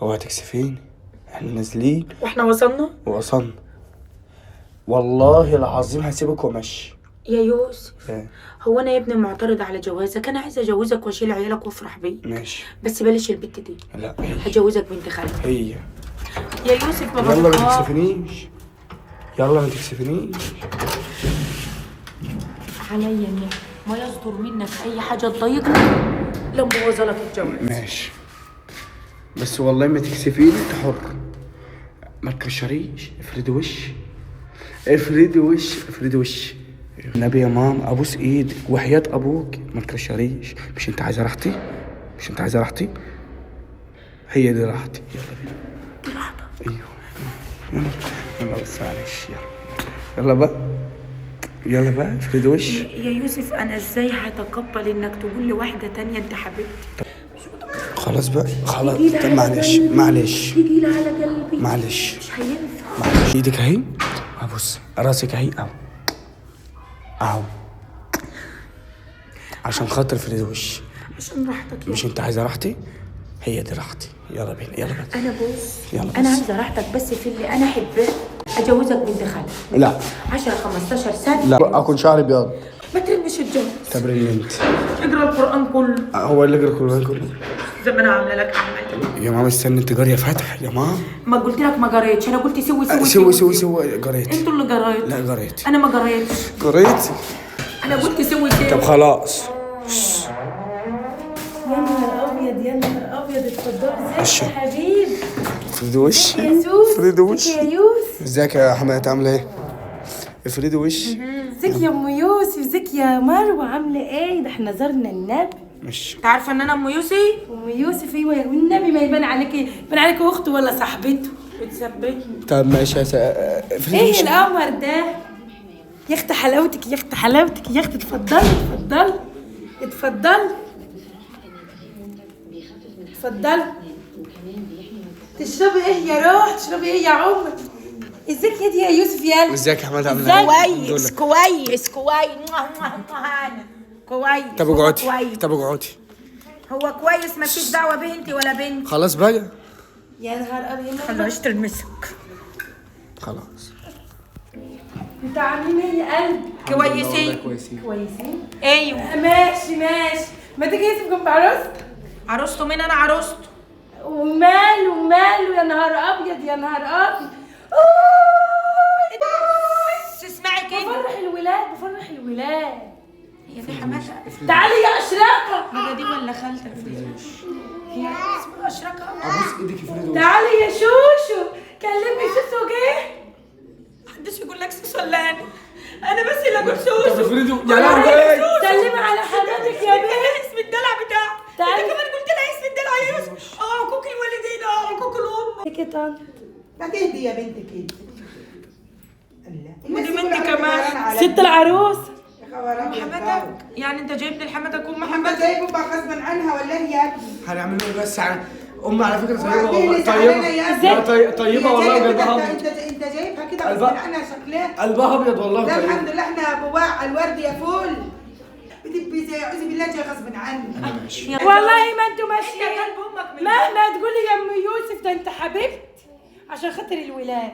هو هتكسفيني؟ احنا نازلين واحنا وصلنا. والله العظيم هسيبك ومشي. يا يوسف ايه؟ هو انا يا ابني معترض على جوازك، انا عايزه اجوزك واشيل عيالك وافرح بيك. ماشي بس بلاش البت دي. لا هي هجوزك بنت خالتي. هي. يا يوسف ما يلا ما بطيقهاش. تكسفنيش، يلا ما تكسفنيش. عليا النعم ما يصدر منك اي حاجه تضايقني لما بوظ لك الجواز. ماشي بس والله ما تكسفيني، انت حر. ما تكشريش، افردي وشي افردي وشي افردي وشي. النبي يا ماما ابوس ايدك وحياة ابوك ما تكشريش. مش انت عايزه راحتي؟ مش انت عايزه راحتي؟ هي دي راحتي. يلا بينا. دي راحتك. ايوه يلا بس معلش. يلا بقى يلا بقى افردي وشي. يا يوسف انا ازاي هتقبل انك تقول لواحده تانية انت حبيبتي؟ خلاص بقى خلاص. طب معلش تقيلة على قلبي. معلش مش هينفع. معلش. ايدك اهي، ابص راسك اهي اهو عشان خاطر افردي وشي. عشان راحتك. مش انت عايزه راحتي؟ هي دي راحتي. يلا بينا يلا بينا. انا بص يلا انا بس. عايزه راحتك بس في اللي انا احبه. اجوزك بنت خالتي. لا 10 15 سنه. لا اكون شعري ابيض. ما تلبش الجواز. تبرين انت. اقرا القران كله. هو اللي يقرا القران كله؟ زي ما انا عامله لك اعمل. يا ماما استني، انت جاريه فتح يا ماما. ما قلت لك ما قريتش، انا قلت سوي قريت. انتوا اللي قريتوا. لا قريت. انا ما قريتش. قريت. انا قلت سوي. طب خلاص. يا نهار ابيض يا نهار ابيض، اتفضلوا. ازيك يا حبيبي؟ افردي وشي. يا سوس. افردي وشي. ازيك يا يوسف؟ ازيك يا حماتي عامله ايه؟ افردي وشي. ازيك يا ام يوسف؟ ازيك يا مروه عامله ايه؟ ده احنا زرنا النبي. مش انت عارفه ان انا ام يوسي؟ ام يوسف ايوه، والنبي ما يبان عليكي، يبان عليكي اخته ولا صاحبته. بتثبتني. طب ماشي يا افردي ايه وشي. القمر ده؟ يا اخت حلاوتك يا اخت حلاوتك يا اخت، اتفضلي اتفضلي اتفضلي اتفضلي. تشربي ايه يا روح؟ تشربي ايه يا عمر؟ ازيك يا دي يا يوسف؟ يلا ازيك يا حماتي عامله ايه؟ كويس كويس كويس. كويس. طب هو اقعدي. كويس. طب اقعدي. هو كويس ما فيش دعوه به انت ولا بنت. خلاص بقى. يا نهار ابيض. خلوا عيش تلمسك. خلاص. انتوا عاملين ايه يا قلبي؟ كويسين. كويسين؟ ايوه. ماشي ماشي. ما تيجي يوسف جنب عروسته؟ عروسته مين؟ انا عروسته. وماله يا نهار ابيض يا نهار ابيض. تسمعي كده؟ بفرح الولاد بفرح الولاد. هي في حماتها. تعالي يا اشرقه. هي دي ولا خالتك دي؟ هي اسمها اشرقه. ابوس ايدك افردي. تعالي يا شوشو. كلمي سوسو جه. محدش يقول لك سوسو ولا انا بس اللي اقول سوسو. طب افردي يا لهوي. سلمي على حماتك يا بنت. اسم الدلع بتاعك. تعالي. انت كمان قلت لها اسم الدلع يا يوسف. عقوق الوالدين عقوق الام. هيك طن. ما تهدي يا بنت كده. ودي بنتي كمان. ست العروس. حماتك يعني انت جايب لي لحماتك ام محمد حماتك. جايبه بقى غصبا عنها ولا ايه يا ابني؟ هنعمل ايه بس يعني؟ امي على فكره طيبه وعاملين والله. لي زعلانة طيبه. يا لا ابني. طيبه هي والله جايبة قلبها كده، ابيض. انت جايبها كده قلبها- غصبا عنها شكلها. قلبها ابيض والله لا طيبه. الحمد لله احنا بواع الورد يا فول. بتبقي زي اعوذ بالله جاي غصب عنك. والله ما انتوا ماشيين. قلب امك من مهما تقولي يا ام يوسف ده انت حبيبتي عشان خاطر الولاد.